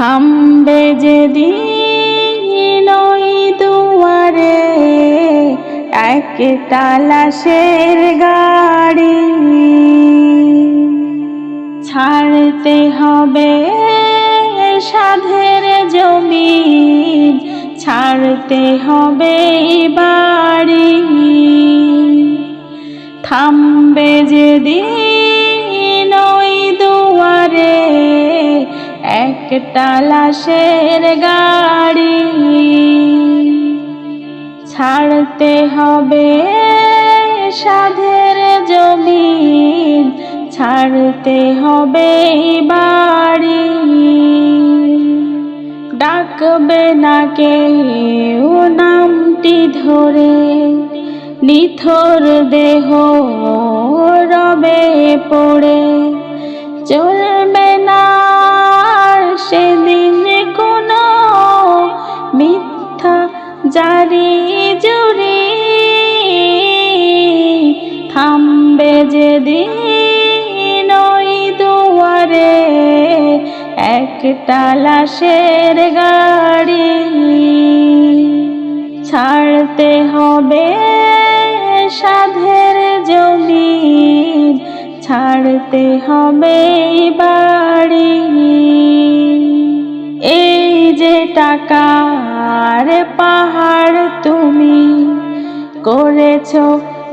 থামবে যেদিন ওই দুয়ারে একটা লাশের গাড়ি, ছাড়তে হবে সাধের জমিন, ছাড়তে হবে বাড়ি। থামবে যেদিন ওই দুয়ারে একটা লাশের গাড়ি, ছাড়তে হবে সাধের জমিন, ছাড়তে হবে বাড়ি। ডাকবে না কেউ নামটি ধরে, নিথর দেহ রবে পড়ে। চলবে না সেদিন কোনো মিথ্যা জারি জুরি, থামবে যেদিন ওই দুয়ারে একটা লাশের গাড়ি, ছাড়তে হবে সাধের জমিন, ছাড়তে হবে বাড়ি। এই যে টাকার পাহাড় তুমি করেছো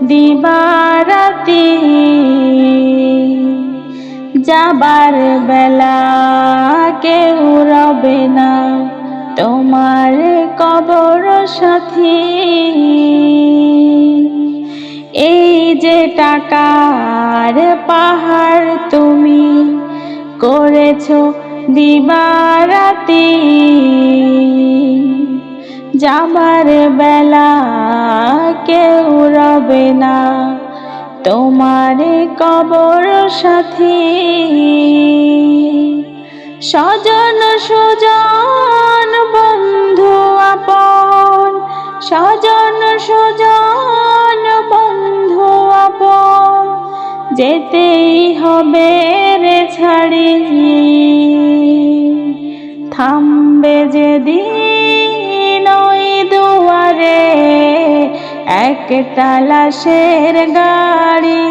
দিবারাতি, যাবার বেলা কেউ রবে না তোমার কবর সাথী। এই যে টাকার পাহাড় তুমি করেছো দিবারাতি, যাবার বেলা কেউ রবে না তোমার কবর সাথী। স্বজন সুজন বন্ধু আপন, স্বজন সুজন বন্ধু আপন, যেতেই হবে রে ছাড়ি। থামবে যেদিন ওই দুয়ারে একটা লাশের গাড়ি,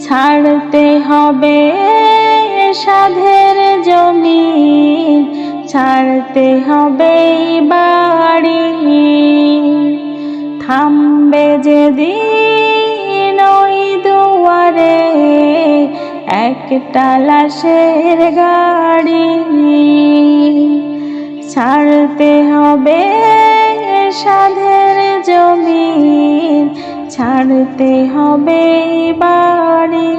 ছাড়তে হবে সাধের জমিন, ছাড়তে হবে বাড়ি। থামবে যেদিন ওই দুয়ারে একটা লাশের গাড়ি, ছাড়তে হবে সাধের জমিন, ছাড়তে হবে বাড়ি।